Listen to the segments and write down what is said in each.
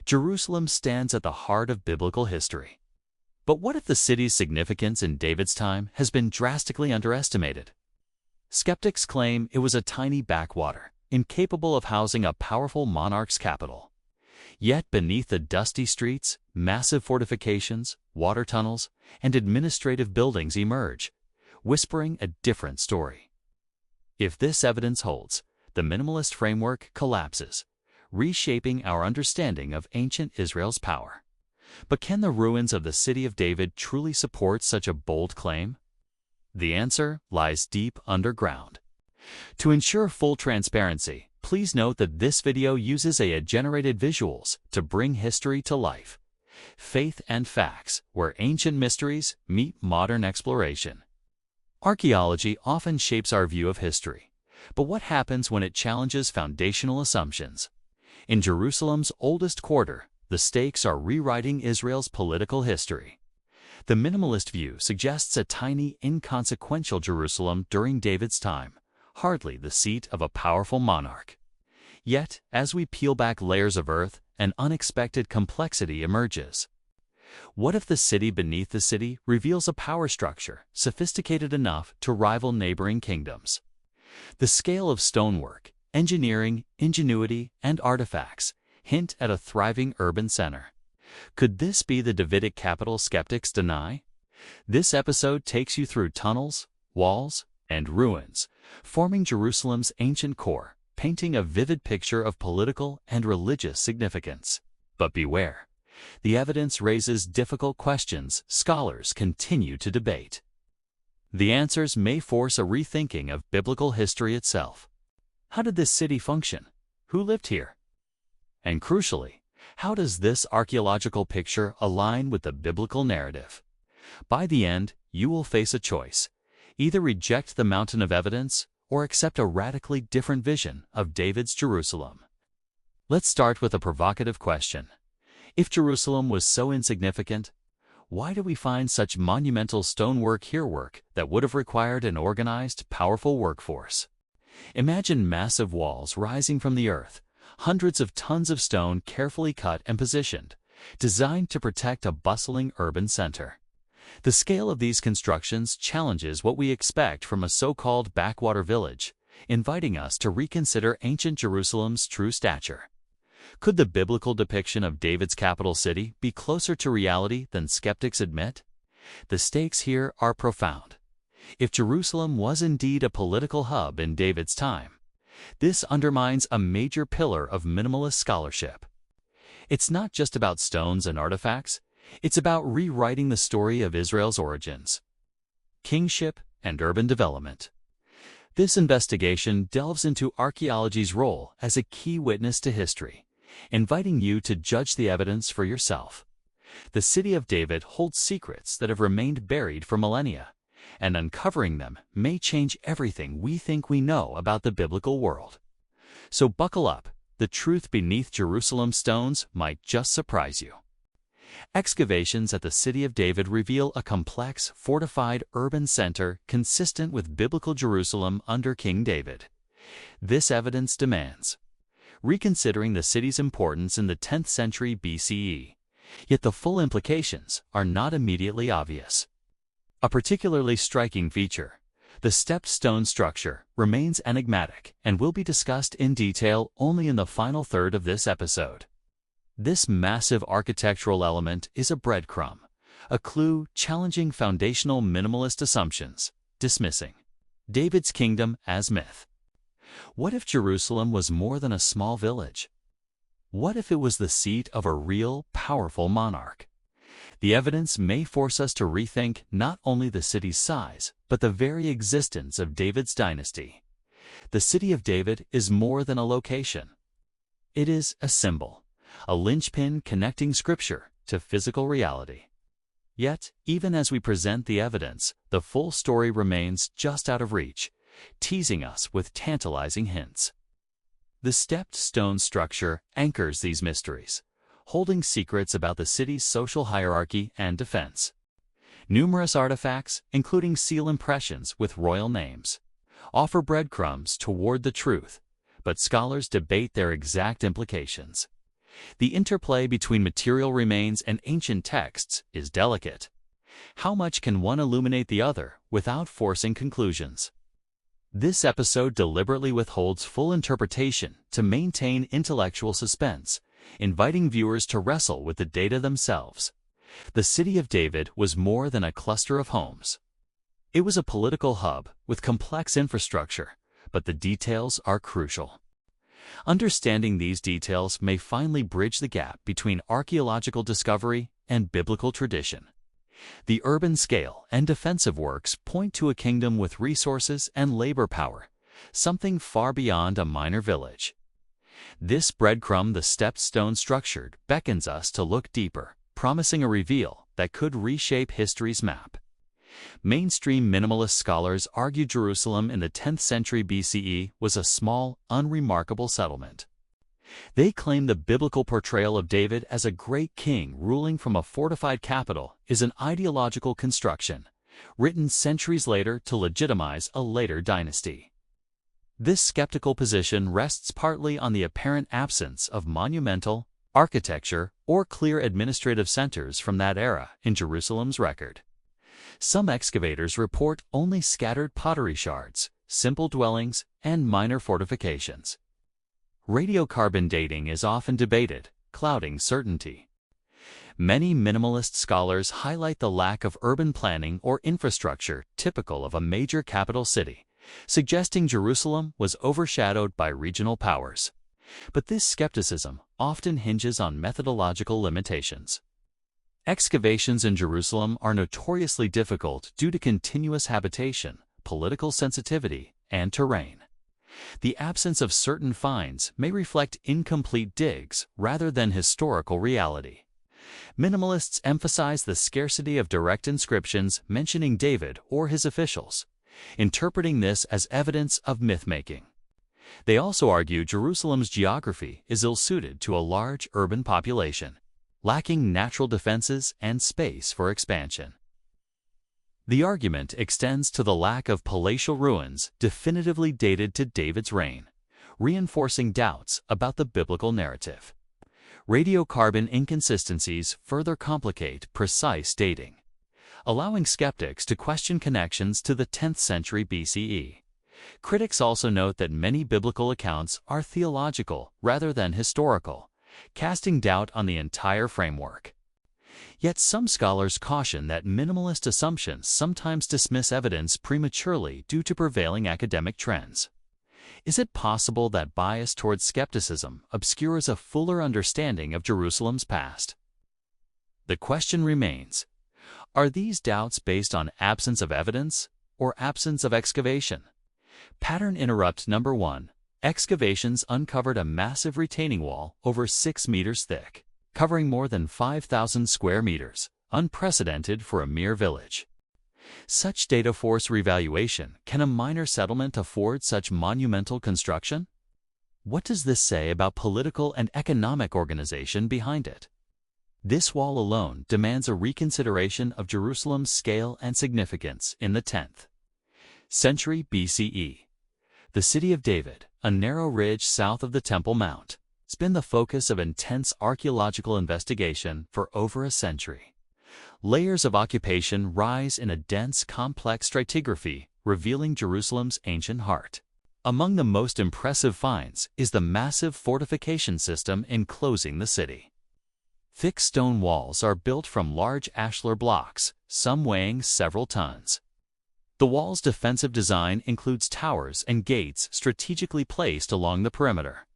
Jerusalem stands at the heart of biblical history. But what if the city's significance in David's time has been drastically underestimated? Skeptics claim it was a tiny backwater, incapable of housing a powerful monarch's capital. Yet beneath the dusty streets, massive fortifications, water tunnels, and administrative buildings emerge, whispering a different story. If this evidence holds, the minimalist framework collapses, reshaping our understanding of ancient Israel's power. But can the ruins of the city of David truly support such a bold claim? The answer lies deep underground. To ensure full transparency, please note that this video uses AI-generated visuals to bring history to life. Faith and facts, where ancient mysteries meet modern exploration. Archaeology often shapes our view of history. But what happens when it challenges foundational assumptions? In Jerusalem's oldest quarter, the stakes are rewriting Israel's political history. The minimalist view suggests a tiny, inconsequential Jerusalem during David's time, hardly the seat of a powerful monarch. Yet, as we peel back layers of earth, an unexpected complexity emerges. What if the city beneath the city reveals a power structure sophisticated enough to rival neighboring kingdoms? The scale of stonework, engineering, ingenuity, and artifacts hint at a thriving urban center. Could this be the Davidic capital skeptics deny? This episode takes you through tunnels, walls, and ruins, forming Jerusalem's ancient core, painting a vivid picture of political and religious significance. But beware, the evidence raises difficult questions scholars continue to debate. The answers may force a rethinking of biblical history itself. How did this city function? Who lived here? And crucially, how does this archaeological picture align with the biblical narrative? By the end, you will face a choice. Either reject the mountain of evidence or accept a radically different vision of David's Jerusalem. Let's start with a provocative question. If Jerusalem was so insignificant, why do we find such monumental stonework here that would have required an organized, powerful workforce? Imagine massive walls rising from the earth, hundreds of tons of stone carefully cut and positioned, designed to protect a bustling urban center. The scale of these constructions challenges what we expect from a so-called backwater village, inviting us to reconsider ancient Jerusalem's true stature. Could the biblical depiction of David's capital city be closer to reality than skeptics admit? The stakes here are profound. If Jerusalem was indeed a political hub in David's time, this undermines a major pillar of minimalist scholarship. It's not just about stones and artifacts, it's about rewriting the story of Israel's origins, kingship, and urban development. This investigation delves into archaeology's role as a key witness to history, inviting you to judge the evidence for yourself. The city of David holds secrets that have remained buried for millennia, and uncovering them may change everything we think we know about the biblical world. So buckle up, the truth beneath Jerusalem's stones might just surprise you. Excavations at the city of David reveal a complex, fortified urban center consistent with biblical Jerusalem under King David. This evidence demands reconsidering the city's importance in the 10th century BCE, yet the full implications are not immediately obvious. A particularly striking feature, the stepped stone structure, remains enigmatic and will be discussed in detail only in the final third of this episode. This massive architectural element is a breadcrumb, a clue challenging foundational minimalist assumptions, dismissing David's kingdom as myth. What if Jerusalem was more than a small village? What if it was the seat of a real, powerful monarch? The evidence may force us to rethink not only the city's size, but the very existence of David's dynasty. The city of David is more than a location. It is a symbol, a linchpin connecting scripture to physical reality. Yet, even as we present the evidence, the full story remains just out of reach, teasing us with tantalizing hints. The stepped stone structure anchors these mysteries, holding secrets about the city's social hierarchy and defense. Numerous artifacts, including seal impressions with royal names, offer breadcrumbs toward the truth, but scholars debate their exact implications. The interplay between material remains and ancient texts is delicate. How much can one illuminate the other without forcing conclusions? This episode deliberately withholds full interpretation to maintain intellectual suspense, inviting viewers to wrestle with the data themselves. The city of David was more than a cluster of homes. It was a political hub with complex infrastructure, but the details are crucial. Understanding these details may finally bridge the gap between archaeological discovery and biblical tradition. The urban scale and defensive works point to a kingdom with resources and labor power, something far beyond a minor village. This breadcrumb the stepped stone structured beckons us to look deeper, promising a reveal that could reshape history's map. Mainstream minimalist scholars argue Jerusalem in the 10th century BCE was a small, unremarkable settlement. They claim the biblical portrayal of David as a great king ruling from a fortified capital is an ideological construction, written centuries later to legitimize a later dynasty. This skeptical position rests partly on the apparent absence of monumental, architecture, or clear administrative centers from that era in Jerusalem's record. Some excavators report only scattered pottery shards, simple dwellings, and minor fortifications. Radiocarbon dating is often debated, clouding certainty. Many minimalist scholars highlight the lack of urban planning or infrastructure typical of a major capital city, suggesting Jerusalem was overshadowed by regional powers. But this skepticism often hinges on methodological limitations. Excavations in Jerusalem are notoriously difficult due to continuous habitation, political sensitivity, and terrain. The absence of certain finds may reflect incomplete digs rather than historical reality. Minimalists emphasize the scarcity of direct inscriptions mentioning David or his officials, interpreting this as evidence of myth-making. They also argue Jerusalem's geography is ill-suited to a large urban population, lacking natural defenses and space for expansion. The argument extends to the lack of palatial ruins definitively dated to David's reign, reinforcing doubts about the biblical narrative. Radiocarbon inconsistencies further complicate precise dating, allowing skeptics to question connections to the 10th century BCE. Critics also note that many biblical accounts are theological rather than historical, casting doubt on the entire framework. Yet some scholars caution that minimalist assumptions sometimes dismiss evidence prematurely due to prevailing academic trends. Is it possible that bias towards skepticism obscures a fuller understanding of Jerusalem's past? The question remains, are these doubts based on absence of evidence or absence of excavation? Pattern interrupt number 1. Excavations uncovered a massive retaining wall over 6 meters thick, covering more than 5,000 square meters, unprecedented for a mere village. Such data force revaluation. Can a minor settlement afford such monumental construction? What does this say about political and economic organization behind it? This wall alone demands a reconsideration of Jerusalem's scale and significance in the 10th century BCE. The city of David, a narrow ridge south of the Temple Mount, has been the focus of intense archaeological investigation for over a century. Layers of occupation rise in a dense, complex stratigraphy, revealing Jerusalem's ancient heart. Among the most impressive finds is the massive fortification system enclosing the city. Thick stone walls are built from large ashlar blocks, some weighing several tons. The wall's defensive design includes towers and gates strategically placed along the perimeter.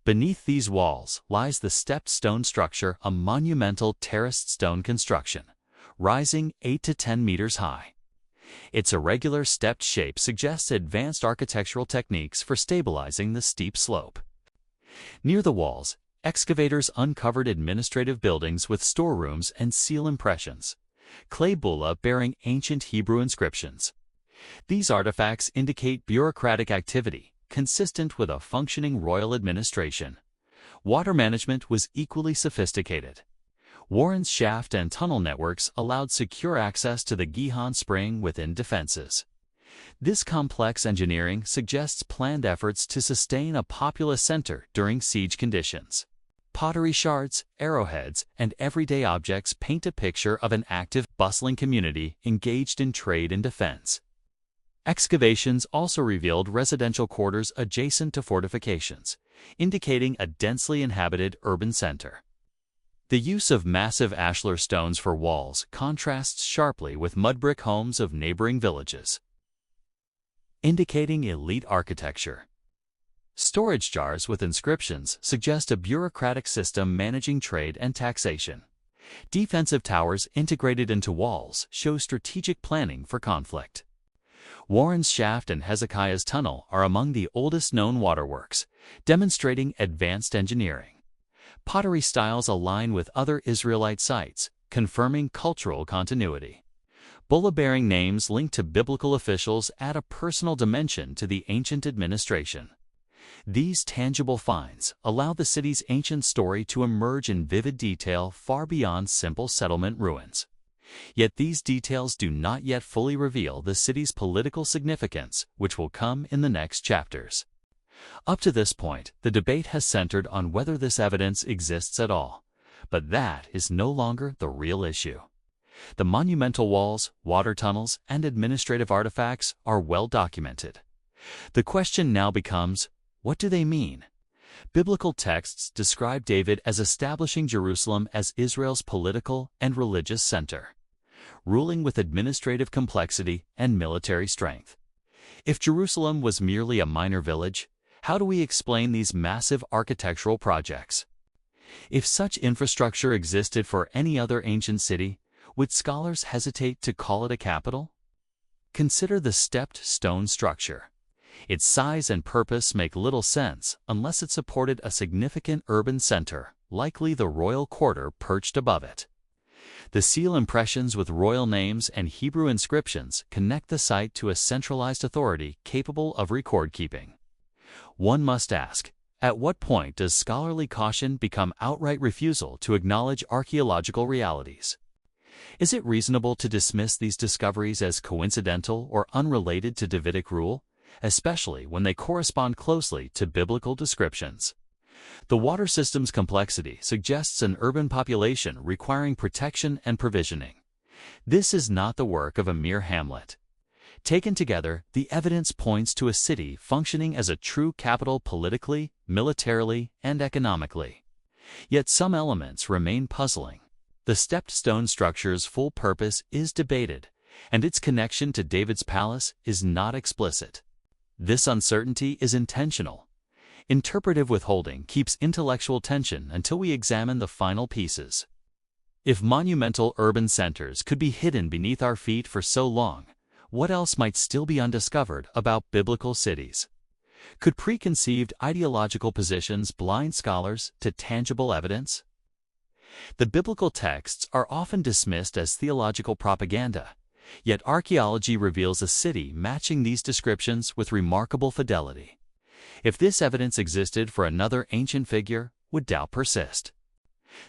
Beneath these walls lies the stepped stone structure, a monumental terraced stone construction, rising 8 to 10 meters high. Its irregular stepped shape suggests advanced architectural techniques for stabilizing the steep slope. Near the walls, excavators uncovered administrative buildings with storerooms and seal impressions, clay bulla bearing ancient Hebrew inscriptions. These artifacts indicate bureaucratic activity, consistent with a functioning royal administration. Water management was equally sophisticated. Warren's shaft and tunnel networks allowed secure access to the Gihon spring within defenses. This complex engineering suggests planned efforts to sustain a populous center during siege conditions. Pottery shards, arrowheads, and everyday objects paint a picture of an active, bustling community engaged in trade and defense. Excavations also revealed residential quarters adjacent to fortifications, indicating a densely inhabited urban center. The use of massive ashlar stones for walls contrasts sharply with mud brick homes of neighboring villages, indicating elite architecture. Storage jars with inscriptions suggest a bureaucratic system managing trade and taxation. Defensive towers integrated into walls show strategic planning for conflict. Warren's shaft and Hezekiah's tunnel are among the oldest known waterworks, demonstrating advanced engineering. Pottery styles align with other Israelite sites, confirming cultural continuity. Bulla-bearing names linked to biblical officials add a personal dimension to the ancient administration. These tangible finds allow the city's ancient story to emerge in vivid detail far beyond simple settlement ruins. Yet these details do not yet fully reveal the city's political significance, which will come in the next chapters. Up to this point, the debate has centered on whether this evidence exists at all, but that is no longer the real issue. The monumental walls, water tunnels, and administrative artifacts are well documented. The question now becomes, what do they mean? Biblical texts describe David as establishing Jerusalem as Israel's political and religious center, ruling with administrative complexity and military strength. If Jerusalem was merely a minor village, how do we explain these massive architectural projects? If such infrastructure existed for any other ancient city, would scholars hesitate to call it a capital? Consider the stepped stone structure. Its size and purpose make little sense unless it supported a significant urban center, likely the royal quarter perched above it. The seal impressions with royal names and Hebrew inscriptions connect the site to a centralized authority capable of record-keeping. One must ask, at what point does scholarly caution become outright refusal to acknowledge archaeological realities? Is it reasonable to dismiss these discoveries as coincidental or unrelated to Davidic rule, especially when they correspond closely to biblical descriptions? The water system's complexity suggests an urban population requiring protection and provisioning. This is not the work of a mere hamlet. Taken together, the evidence points to a city functioning as a true capital politically, militarily, and economically. Yet some elements remain puzzling. The stepped stone structure's full purpose is debated, and its connection to David's palace is not explicit. This uncertainty is intentional. Interpretive withholding keeps intellectual tension until we examine the final pieces. If monumental urban centers could be hidden beneath our feet for so long, what else might still be undiscovered about biblical cities? Could preconceived ideological positions blind scholars to tangible evidence? The biblical texts are often dismissed as theological propaganda, yet archaeology reveals a city matching these descriptions with remarkable fidelity. If this evidence existed for another ancient figure, would doubt persist?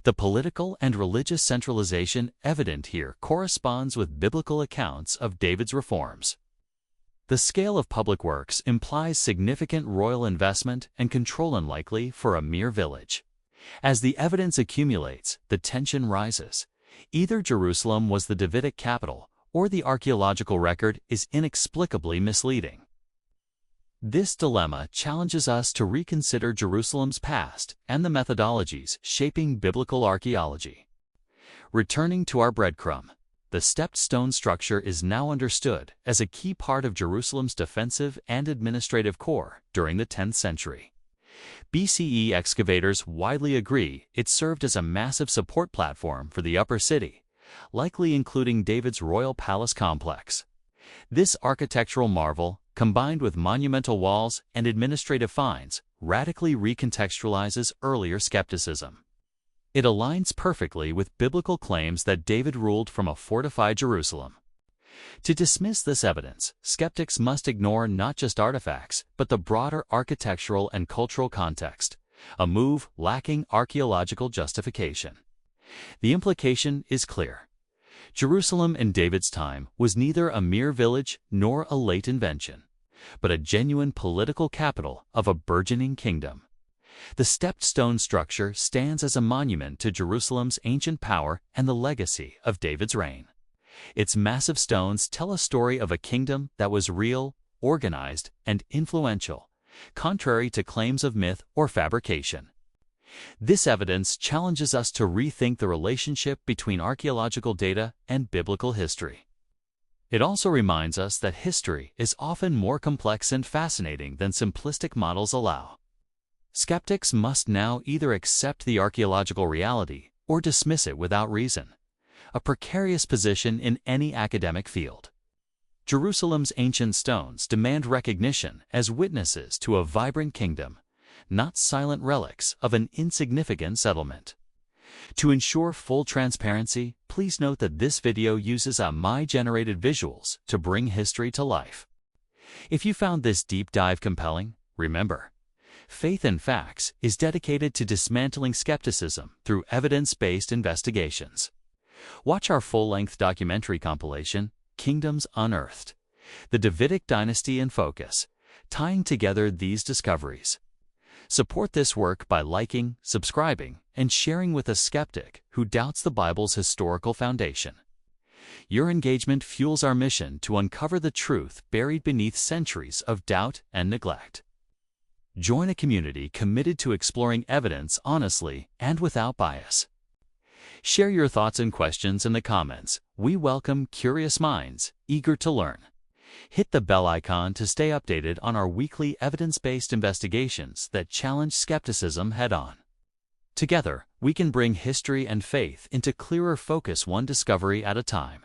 The political and religious centralization evident here corresponds with biblical accounts of David's reforms. The scale of public works implies significant royal investment and control unlikely for a mere village. As the evidence accumulates, the tension rises. Either Jerusalem was the Davidic capital, or the archaeological record is inexplicably misleading. This dilemma challenges us to reconsider Jerusalem's past and the methodologies shaping biblical archaeology. Returning to our breadcrumb, the stepped stone structure is now understood as a key part of Jerusalem's defensive and administrative core during the 10th century. BCE excavators widely agree it served as a massive support platform for the upper city, likely including David's royal palace complex. This architectural marvel, combined with monumental walls and administrative finds, radically recontextualizes earlier skepticism. It aligns perfectly with biblical claims that David ruled from a fortified Jerusalem. To dismiss this evidence, skeptics must ignore not just artifacts, but the broader architectural and cultural context, a move lacking archaeological justification. The implication is clear. Jerusalem in David's time was neither a mere village nor a late invention, but a genuine political capital of a burgeoning kingdom. The stepped stone structure stands as a monument to Jerusalem's ancient power and the legacy of David's reign. Its massive stones tell a story of a kingdom that was real, organized, and influential, contrary to claims of myth or fabrication. This evidence challenges us to rethink the relationship between archaeological data and biblical history. It also reminds us that history is often more complex and fascinating than simplistic models allow. Skeptics must now either accept the archaeological reality or dismiss it without reason, a precarious position in any academic field. Jerusalem's ancient stones demand recognition as witnesses to a vibrant kingdom, not silent relics of an insignificant settlement. To ensure full transparency, please note that this video uses AI-generated visuals to bring history to life. If you found this deep dive compelling, remember, Faith and Facts is dedicated to dismantling skepticism through evidence-based investigations. Watch our full-length documentary compilation, Kingdoms Unearthed, the Davidic Dynasty in Focus, tying together these discoveries. Support this work by liking, subscribing, and sharing with a skeptic who doubts the Bible's historical foundation. Your engagement fuels our mission to uncover the truth buried beneath centuries of doubt and neglect. Join a community committed to exploring evidence honestly and without bias. Share your thoughts and questions in the comments. We welcome curious minds eager to learn. Hit the bell icon to stay updated on our weekly evidence-based investigations that challenge skepticism head-on. Together, we can bring history and faith into clearer focus, one discovery at a time.